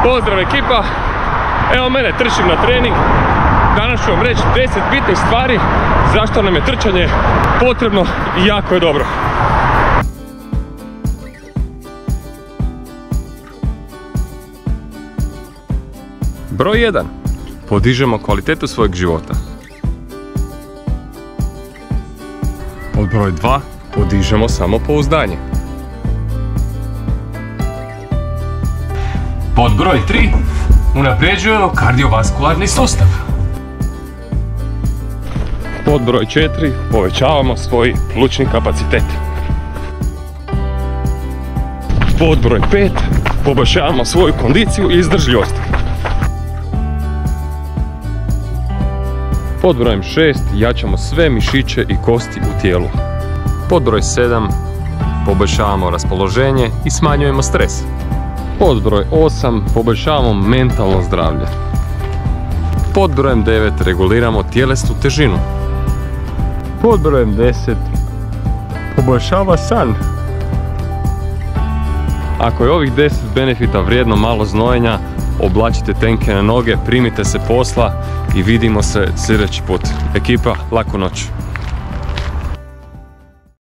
Pozdrav ekipa, evo mene, trčim na trening. Danas ću vam reći 10 bitnih stvari zašto nam je trčanje potrebno i jako je dobro. Broj 1. Podižemo kvalitetu svojeg života. Pod broj 2. Podižemo samopouzdanje. Pod broj 3. Unapređujemo kardiovaskularni sustav. Pod broj 4. Povećavamo svoj plućni kapacitet. Pod broj 5. Poboljšavamo svoju kondiciju i izdržljivost. Pod brojem 6. Jačamo sve mišiće i kosti u tijelu. Pod broj 7. Poboljšavamo raspoloženje i smanjujemo stres. Pod broj 8. Poboljšavamo mentalno zdravlje. Pod brojem 9. Reguliramo tjelesnu težinu. Pod brojem 10. Poboljšava san. Ako je ovih 10 benefita vrijedno malo znojenja, oblačite tenke na noge, primite se posla i vidimo se sljedeći put. Ekipa, laku noć.